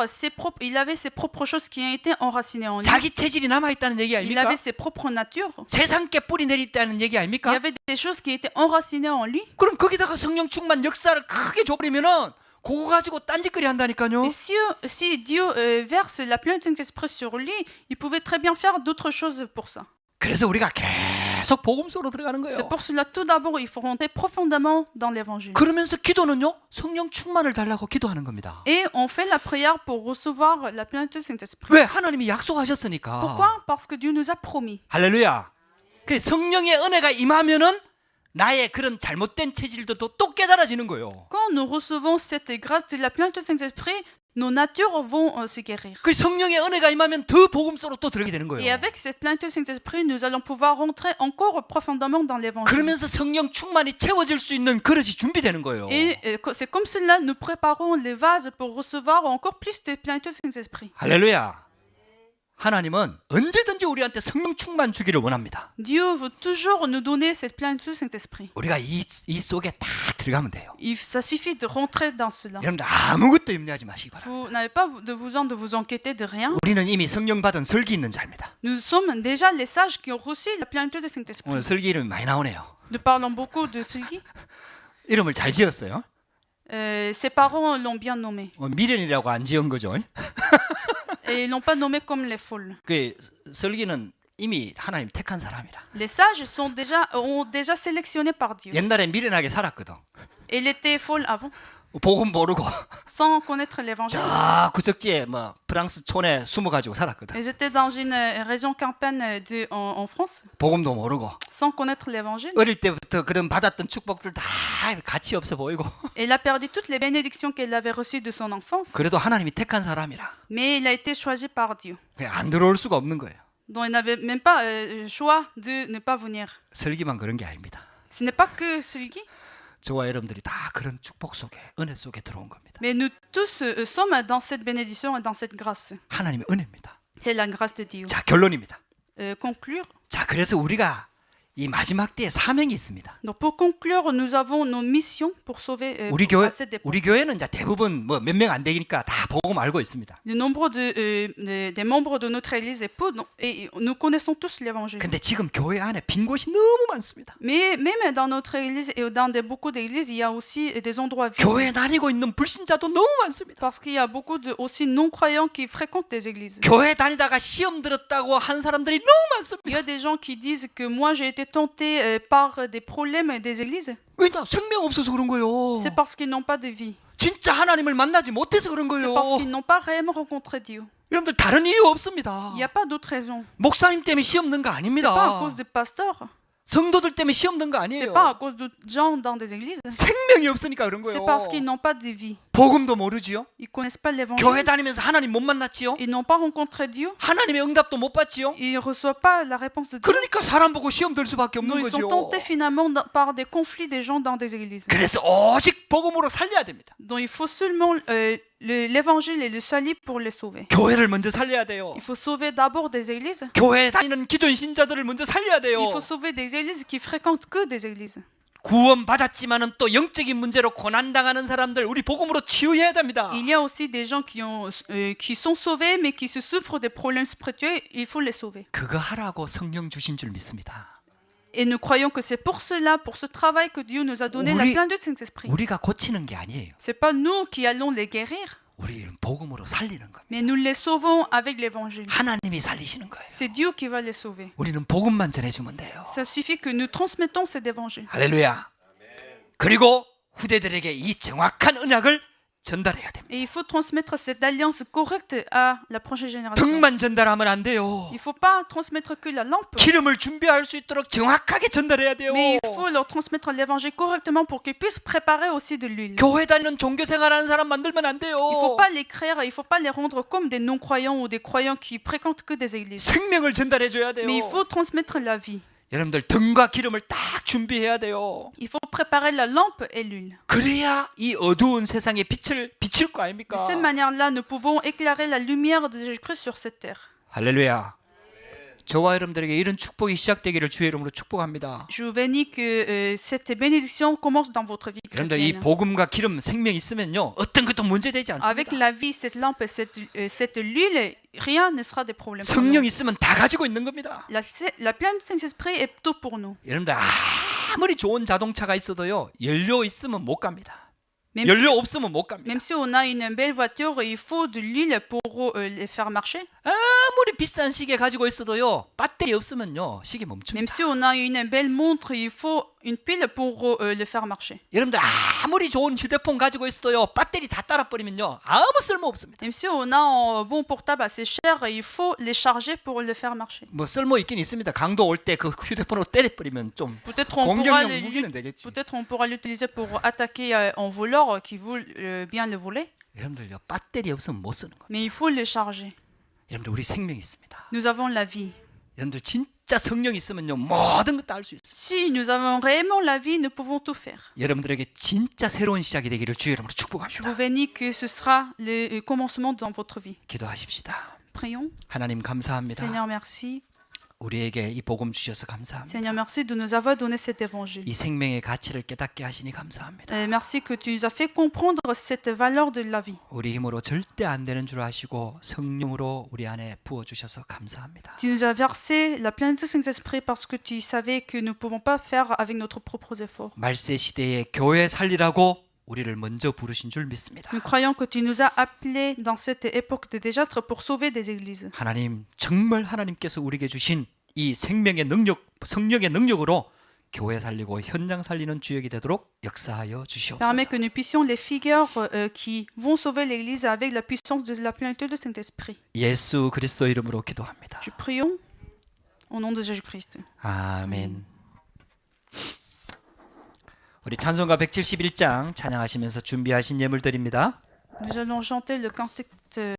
il avait ses propres choses qui ont été enracinées en lui. 자기 체질이 남아 있다는 얘기 Il 아닙니까? avait ses propres natures. 세상께 뿌리 내리다는 얘기 Il y 아닙니까? avait des choses qui étaient enracinées en lui. 그럼 거기다가 성령 충만 역사를 크게 줘버리면은 그거 가지고 딴짓거리 한다니까요. Et si Dieu verse la plénitude Saint-Esprit sur lui, il pouvait très bien faire d'autres choses pour ça. 그래서 우리가 계속 복음 속으로 들어가는 C'est 거예요. pour cela, tout d'abord, il faut rentrer profondément dans l'évangile. 그러면서 기도는요 성령 충만을 달라고 기도하는 겁니다. Et on fait la prière pour recevoir la plénitude Saint-Esprit. 왜? 하나님이 약속하셨으니까. Pourquoi? Parce que Dieu nous a promis. 할렐루야. 그래 성령의 은혜가 임하면은 나의 그런 잘못된 체질들도 또 깨달아지는 거예요. Quand nous recevons cette grâce de la plénitude Saint-Esprit, nos natures vont se guérir. 그 성령의 은혜가 임하면 더 복음 속으로 또 들어가게 되는 Et 거예요. avec cette plénitude Saint-Esprit, nous allons pouvoir rentrer encore profondément dans l'évangile. 그러면서 성령 충만이 채워질 수 있는 그릇이 준비되는 거예요. Et c'est comme cela nous préparons les vases pour recevoir encore plus de plénitude Saint-Esprit. 할렐루야. 하나님은 언제든지 우리한테 성령 충만 주기를 원합니다. Dieu veut toujours nous donner cette plénitude du Saint-Esprit. 우리가 이 속에 다 들어가면 돼요. Ça suffit de rentrer dans cela. 여러분들 아무것도 염려하지 마시기 바랍니다. Vous n'avez pas besoin de vous inquiéter de rien. 우리는 이미 성령 받은 설기 있는 자입니다. Nous sommes déjà les sages qui ont reçu la plénitude du 오늘 Saint-Esprit. 설기 이름이 많이 나오네요. Nous parlons beaucoup de Sylvie. 이름을 잘 지었어요. Ses parents l'ont bien nommé. 미련이라고 안 지은 거죠. Et ils l'ont pas nommé comme les folles. 그 설기는 이미 하나님 택한 사람이라. Les sages ont déjà sélectionné par Dieu. 옛날에 미련하게 살았거든. Elle était folle avant, 복음 모르고 sans connaître l'évangile. 저 구석지에 뭐 프랑스 촌에 숨어가지고 살았거든. Ils étaient dans une région campagne en France, 복음도 모르고 sans connaître l'évangile. 어릴 때부터 그런 받았던 축복들 다 가치 없어 보이고 Elle a perdu toutes les bénédictions qu'elle avait reçues de son enfance, 그래도 하나님이 택한 사람이라 mais elle a été choisie par Dieu. 그냥 안 들어올 수가 없는 거예요. Donc elle n'avait même pas choix de ne pas venir. 설기만 그런 게 아닙니다. Ce n'est pas que Sylvie, 저와 여러분들이 다 그런 축복 속에 은혜 속에 들어온 겁니다. mais nous tous sommes dans cette bénédiction et dans cette grâce. 하나님의 은혜입니다. C'est la grâce de Dieu. 자, 결론입니다. Conclure. 자, 그래서 우리가 이 마지막 때에 사명이 있습니다. Donc pour conclure, nous avons nos missions pour sauver 우리 교회 à cette époque. 우리 교회는 이제 대부분 뭐 몇 명 안 되니까 다 복음 알고 있습니다. Le nombre des membres de notre église est peu, et nous connaissons tous l'évangile. 근데 지금 교회 안에 빈 곳이 너무 많습니다. Mais même dans notre église et dans beaucoup d'églises, il y a aussi des endroits vides. 교회 다니고 있는 불신자도 너무 많습니다. Parce qu'il y a beaucoup aussi non-croyants qui fréquentent des églises. 교회 다니다가 시험 들었다고 한 사람들이 너무 Il y 많습니다. a des gens qui disent que moi j'ai été tenté par des problèmes des églises. 왜냐? 생명 없어서 그런 거예요. C'est parce qu'ils n'ont pas de vie. 진짜 하나님을 만나지 못해서 그런 C'est 거예요. parce qu'ils n'ont pas réellement rencontré Dieu. 여러분들 다른 이유 없습니다. Il n'y a pas d'autre raison. 목사님 때문에 시험 든 거 C'est pas à 아닙니다. cause des pasteurs. 성도들 때문에 시험 든 거 C'est 아니에요. pas à cause de gens dans des églises. 생명이 없으니까 그런 거예요. C'est parce qu'ils n'ont pas de vie. 복음도 모르지요. Ils connaissent pas 교회 l'évangile. 다니면서 하나님 못 만났지요. Ils n'ont pas rencontré Dieu. 하나님의 응답도 못 받지요. Ils ne reçoivent pas la réponse de Dieu. 그러니까 사람 보고 시험 들 수밖에 Donc 없는 ils sont 거죠. tentés finalement par des conflits des gens dans des églises. 그래서 오직 복음으로 살려야 됩니다. Donc il faut seulement l'évangile et le salut pour les sauver. 교회를 먼저 살려야 돼요. Il faut sauver d'abord des églises. 교회 다니는 기존 신자들을 먼저 살려야 돼요. Il faut sauver des églises qui fréquentent que des églises. 구원 받았지만은 또 영적인 문제로 고난 당하는 사람들 우리 복음으로 치유해야 됩니다. Il y a aussi des gens qui sont sauvés mais qui se souffrent des problèmes spirituels. Il faut les sauver. 그거 하라고 성령 주신 줄 믿습니다. Et nous croyons que c'est pour cela, pour ce travail que Dieu nous a donné la 우리- plénitude du Saint-Esprit. 우리가 고치는 게 아니에요. C'est pas nous qui allons les guérir, 우리는 복음으로 살리는 겁니다. mais nous les sauvons avec l'évangile. 하나님이 살리시는 거예요. C'est Dieu qui va les sauver. 우리는 복음만 전해주면 돼요. Ça suffit que nous transmettons cet évangile. 할렐루야. 그리고 후대들에게 이 정확한 언약을 전달해야 됩니다. Et il faut transmettre cette alliance correcte à la prochaine génération. 등만 전달하면 안 돼요. Il faut pas transmettre que la lampe, 기름을 준비할 수 있도록 정확하게 전달해야 돼요. mais il faut leur transmettre l'évangile correctement pour qu'ils puissent préparer aussi de l'huile. 교회 다니는 종교 생활하는 사람 만들면 안 돼요. Il faut pas les créer, il faut pas les rendre comme des non-croyants ou des croyants qui fréquentent que des églises. 생명을 전달해 줘야 돼요. Mais il faut transmettre la vie. 여러분들 등과 기름을 딱 준비해야 돼요. Il faut préparer la lampe et l'huile. 그래야 이 어두운 세상에 빛을 비칠 거 아닙니까? De cette manière-là, nous pouvons éclairer la lumière de Jésus-Christ sur cette terre. 할렐루야. 저와 여러분들에게 이런 축복이 시작되기를 주의 이름으로 축복합니다. Je vous bénis que cette bénédiction commence dans votre vie 여러분들 이 chrétienne. 복음과 기름 생명 있으면요 어떤 것도 문제되지 Avec 않습니다. la vie, cette lampe et cette huile, rien ne sera des problèmes. pour 성령 nous. 있으면 다 가지고 있는 겁니다. La pleine du Saint-Esprit est tout pour nous. 여러분들 아무리 좋은 자동차가 있어도요 연료 있으면 못 갑니다. Même 연료 없으면 못 갑니다. si on a une belle voiture, il faut de l'huile pour les faire marcher. 아무리 비싼 시계 가지고 있어도요 배터리 없으면요 시계 Même 멈춥니다. si on a une belle montre, il faut une pile pour le faire marcher. 여러분들 아무리 좋은 휴대폰 가지고 있어도요 배터리 다 따라버리면요 아무 쓸모 없습니다. Même si on a un bon portable assez cher, il faut les charger pour le faire marcher. 뭐 쓸모 있긴 있습니다. 강도 올 때 그 휴대폰으로 때려버리면 좀 Peut-être on pourra 공격용 무기는 되겠지. peut-être on pourra l'utiliser pour attaquer un voleur qui veut bien le voler. 여러분들요 배터리 없으면 못 쓰는 거예요. Mais il faut les charger. 여러분들 우리 생명 있습니다. Nous avons la vie. 여러분들 진짜 성령 있으면요 모든 것 다 할 수 있어요. Si nous avons réellement la vie, nous pouvons tout faire. 여러분들에게 진짜 새로운 시작이 되기를 주의 이름으로 Je 축복합니다. vous bénis que ce sera le commencement dans votre vie. 기도하십시다. Prions. 하나님 감사합니다. Seigneur, merci. 우리에게 이 복음 주셔서 감사합니다. Seigneur, merci de nous avoir donné cet évangile. 이 생명의 가치를 깨닫게 하시니 감사합니다. Et merci que tu nous as fait comprendre cette valeur de la vie. 우리 힘으로 절대 안 되는 줄 아시고 성령으로 우리 안에 부어 주셔서 감사합니다. Tu nous as versé la plénitude du Saint-Esprit parce que tu savais que nous ne pouvons pas faire avec nos propres efforts. 말세 시대에 교회 살리라고 우리를 먼저 부르신 줄 믿습니다. Nous croyons que tu nous as appelés dans cette époque de désastre pour sauver des églises. 하나님, 정말 하나님께서 우리에게 주신 이 생명의 능력, 성령의 능력으로 교회 살리고 현장 살리는 주역이 되도록 역사하여 주시옵소서. Permets que nous puissions les figures qui vont sauver l'église avec la puissance de la plénitude du Saint-Esprit. 예수 그리스도 이름으로 기도합니다. Je prions au nom de Jésus-Christ. 아멘. 우리 찬송가 171장 찬양하시면서 준비하신 예물들입니다. Nous allons chanter le cantique